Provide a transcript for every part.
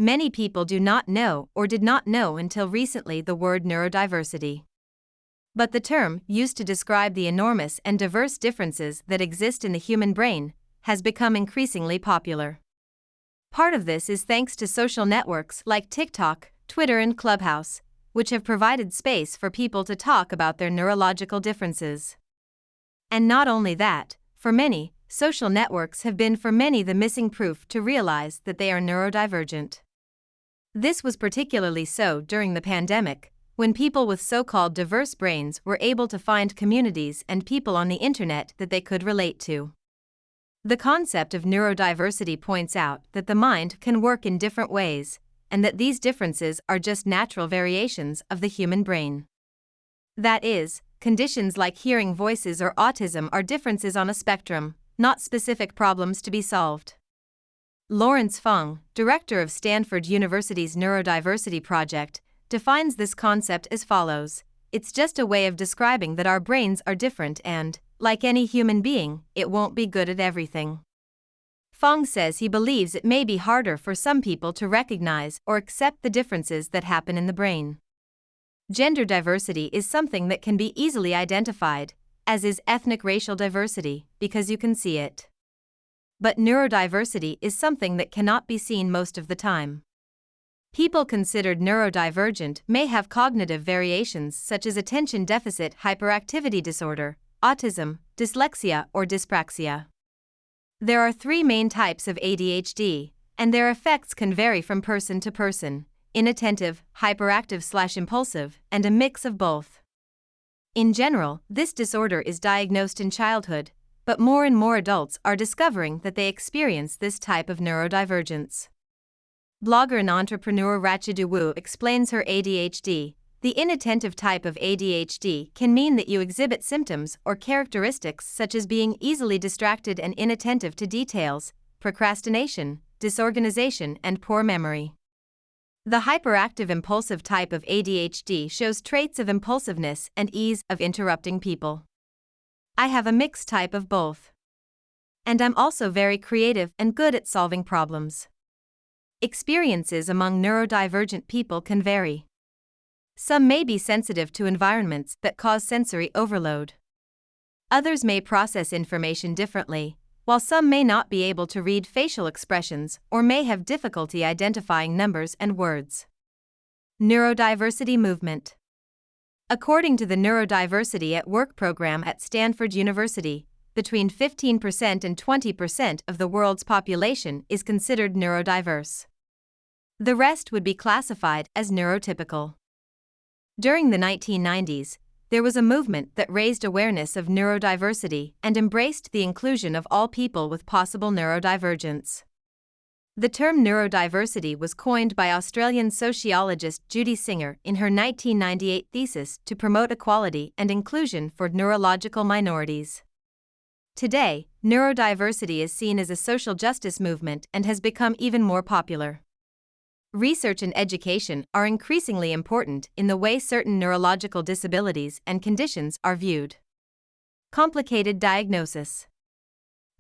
Many people do not know or did not know until recently the word neurodiversity. But the term, used to describe the enormous and diverse differences that exist in the human brain, has become increasingly popular. Part of this is thanks to social networks like TikTok, Twitter, and Clubhouse, which have provided space for people to talk about their neurological differences. And not only that, for many, social networks have been for many the missing proof to realize that they are neurodivergent. This was particularly so during the pandemic, when people with so-called diverse brains were able to find communities and people on the internet that they could relate to. The concept of neurodiversity points out that the mind can work in different ways, and that these differences are just natural variations of the human brain. That is, conditions like hearing voices or autism are differences on a spectrum, not specific problems to be solved. Lawrence Fung, director of Stanford University's Neurodiversity Project, defines this concept as follows: it's just a way of describing that our brains are different and, like any human being, it won't be good at everything. Fung says he believes it may be harder for some people to recognize or accept the differences that happen in the brain. Gender diversity is something that can be easily identified, as is ethnic racial diversity, because you can see it. But neurodiversity is something that cannot be seen most of the time. People considered neurodivergent may have cognitive variations such as attention deficit hyperactivity disorder, autism, dyslexia, or dyspraxia. There are 3 main types of ADHD, and their effects can vary from person to person: inattentive, hyperactive/impulsive, and a mix of both. In general, this disorder is diagnosed in childhood, but more and more adults are discovering that they experience this type of neurodivergence. Blogger and entrepreneur Rachidu Wu explains her ADHD. The inattentive type of ADHD can mean that you exhibit symptoms or characteristics such as being easily distracted and inattentive to details, procrastination, disorganization, and poor memory. The hyperactive impulsive type of ADHD shows traits of impulsiveness and ease of interrupting people. I have a mixed type of both. And I'm also very creative and good at solving problems. Experiences among neurodivergent people can vary. Some may be sensitive to environments that cause sensory overload. Others may process information differently, while some may not be able to read facial expressions or may have difficulty identifying numbers and words. Neurodiversity movement. According to the Neurodiversity at Work program at Stanford University, between 15% and 20% of the world's population is considered neurodiverse. The rest would be classified as neurotypical. During the 1990s, there was a movement that raised awareness of neurodiversity and embraced the inclusion of all people with possible neurodivergence. The term neurodiversity was coined by Australian sociologist Judy Singer in her 1998 thesis to promote equality and inclusion for neurological minorities. Today, neurodiversity is seen as a social justice movement and has become even more popular. Research and education are increasingly important in the way certain neurological disabilities and conditions are viewed. Complicated diagnosis.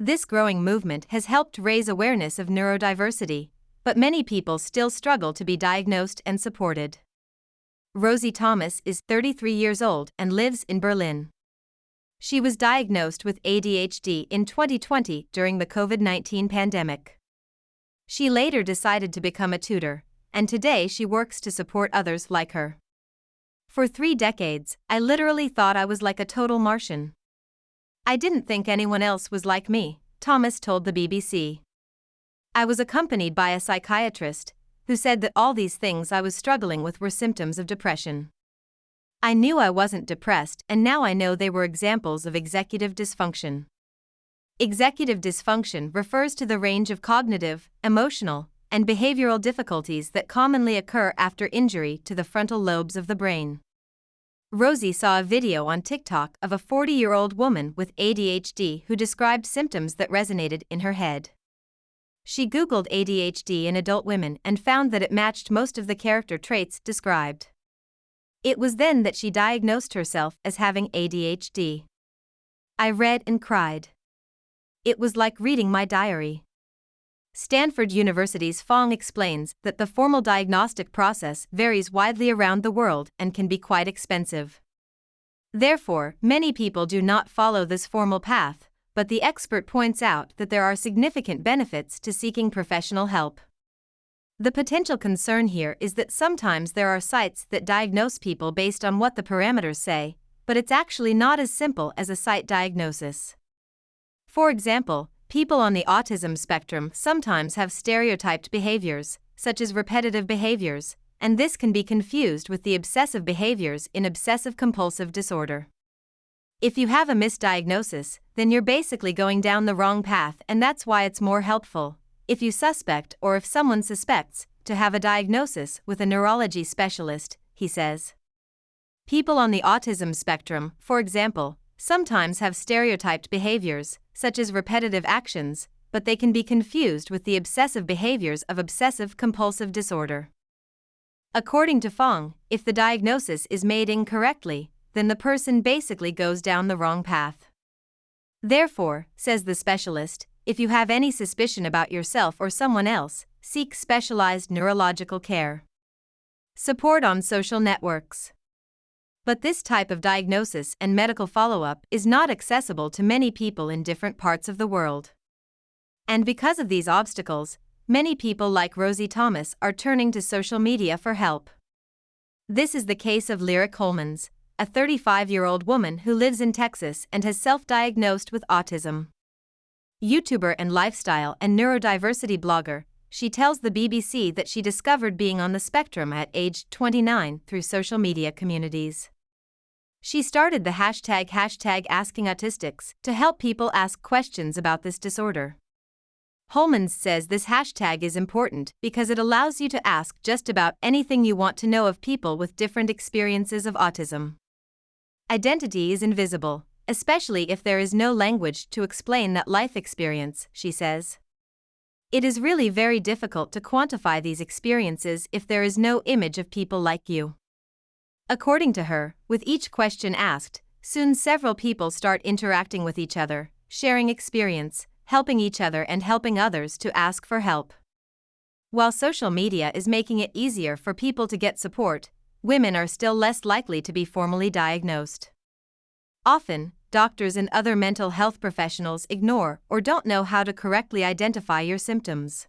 This growing movement has helped raise awareness of neurodiversity, but many people still struggle to be diagnosed and supported. Rosie Thomas is 33 years old and lives in Berlin. She was diagnosed with ADHD in 2020 during the COVID-19 pandemic. She later decided to become a tutor, and today she works to support others like her. For 3 decades, I literally thought I was like a total Martian. I didn't think anyone else was like me, Thomas told the BBC. I was accompanied by a psychiatrist, who said that all these things I was struggling with were symptoms of depression. I knew I wasn't depressed, and now I know they were examples of executive dysfunction. Executive dysfunction refers to the range of cognitive, emotional, and behavioral difficulties that commonly occur after injury to the frontal lobes of the brain. Rosie saw a video on TikTok of a 40-year-old woman with ADHD who described symptoms that resonated in her head. She Googled ADHD in adult women and found that it matched most of the character traits described. It was then that she diagnosed herself as having ADHD. I read and cried. It was like reading my diary. Stanford University's Fong explains that the formal diagnostic process varies widely around the world and can be quite expensive. Therefore, many people do not follow this formal path, but the expert points out that there are significant benefits to seeking professional help. The potential concern here is that sometimes there are sites that diagnose people based on what the parameters say, but it's actually not as simple as a site diagnosis. For example, people on the autism spectrum sometimes have stereotyped behaviors, such as repetitive behaviors, and this can be confused with the obsessive behaviors in obsessive-compulsive disorder. If you have a misdiagnosis, then you're basically going down the wrong path, and that's why it's more helpful, if you suspect or if someone suspects, to have a diagnosis with a neurology specialist, he says. People on the autism spectrum, for example, sometimes have stereotyped behaviors, such as repetitive actions, but they can be confused with the obsessive behaviors of obsessive-compulsive disorder. According to Fong, if the diagnosis is made incorrectly, then the person basically goes down the wrong path. Therefore, says the specialist, if you have any suspicion about yourself or someone else, seek specialized neurological care. Support on social networks. But this type of diagnosis and medical follow-up is not accessible to many people in different parts of the world. And because of these obstacles, many people like Rosie Thomas are turning to social media for help. This is the case of Lyric Holmans, a 35-year-old woman who lives in Texas and has self-diagnosed with autism. YouTuber and lifestyle and neurodiversity blogger, she tells the BBC that she discovered being on the spectrum at age 29 through social media communities. She started the hashtag #AskingAutistics to help people ask questions about this disorder. Holmans says this hashtag is important because it allows you to ask just about anything you want to know of people with different experiences of autism. Identity is invisible, especially if there is no language to explain that life experience, she says. It is really very difficult to quantify these experiences if there is no image of people like you. According to her, with each question asked, soon several people start interacting with each other, sharing experience, helping each other and helping others to ask for help. While social media is making it easier for people to get support, women are still less likely to be formally diagnosed. Often, doctors and other mental health professionals ignore or don't know how to correctly identify your symptoms.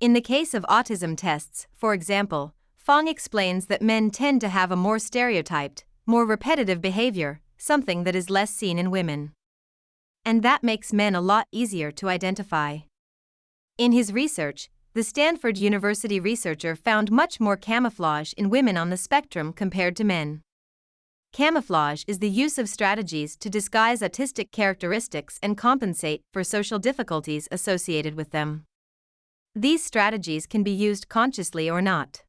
In the case of autism tests, for example, Fong explains that men tend to have a more stereotyped, more repetitive behavior, something that is less seen in women. And that makes men a lot easier to identify. In his research, the Stanford University researcher found much more camouflage in women on the spectrum compared to men. Camouflage is the use of strategies to disguise autistic characteristics and compensate for social difficulties associated with them. These strategies can be used consciously or not.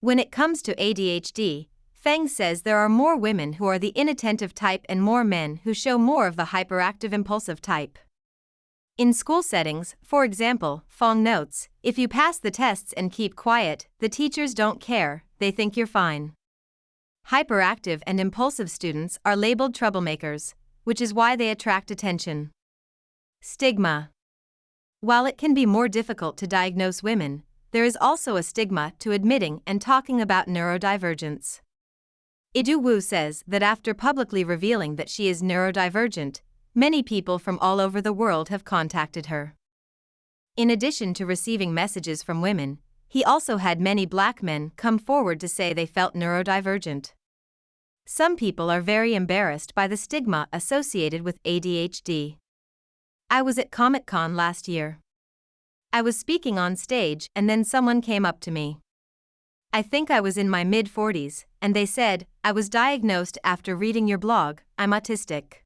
When it comes to ADHD, Feng says there are more women who are the inattentive type and more men who show more of the hyperactive impulsive type. In school settings, for example, Fong notes, if you pass the tests and keep quiet, the teachers don't care, they think you're fine. Hyperactive and impulsive students are labeled troublemakers, which is why they attract attention. Stigma. While it can be more difficult to diagnose women, there is also a stigma to admitting and talking about neurodivergence. Idu Wu says that after publicly revealing that she is neurodivergent, many people from all over the world have contacted her. In addition to receiving messages from women, he also had many black men come forward to say they felt neurodivergent. Some people are very embarrassed by the stigma associated with ADHD. I was at Comic-Con last year. I was speaking on stage and then someone came up to me. I think I was in my mid-40s, and they said, I was diagnosed after reading your blog, I'm autistic.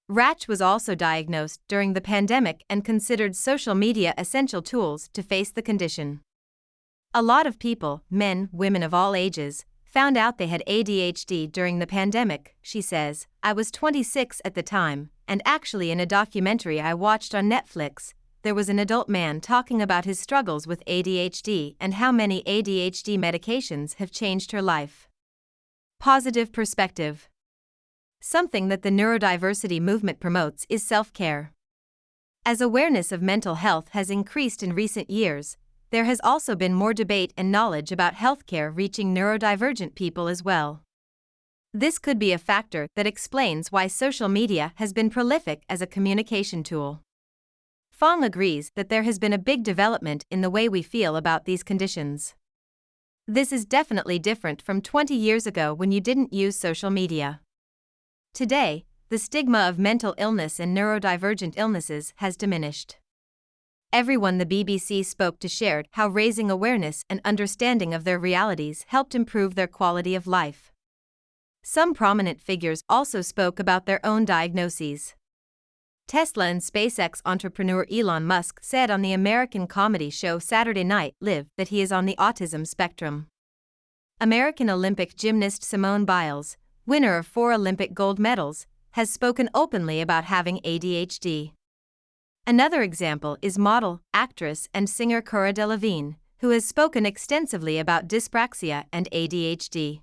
Ratch was also diagnosed during the pandemic and considered social media essential tools to face the condition. A lot of people, men, women of all ages, found out they had ADHD during the pandemic, she says. I was 26 at the time, and actually in a documentary I watched on Netflix, there was an adult man talking about his struggles with ADHD and how many ADHD medications have changed her life. Positive perspective. Something that the neurodiversity movement promotes is self-care. As awareness of mental health has increased in recent years, there has also been more debate and knowledge about healthcare reaching neurodivergent people as well. This could be a factor that explains why social media has been prolific as a communication tool. Fong agrees that there has been a big development in the way we feel about these conditions. This is definitely different from 20 years ago when you didn't use social media. Today, the stigma of mental illness and neurodivergent illnesses has diminished. Everyone the BBC spoke to shared how raising awareness and understanding of their realities helped improve their quality of life. Some prominent figures also spoke about their own diagnoses. Tesla and SpaceX entrepreneur Elon Musk said on the American comedy show Saturday Night Live that he is on the autism spectrum. American Olympic gymnast Simone Biles, winner of 4 Olympic gold medals, has spoken openly about having ADHD. Another example is model, actress, and singer Cara Delevingne, who has spoken extensively about dyspraxia and ADHD.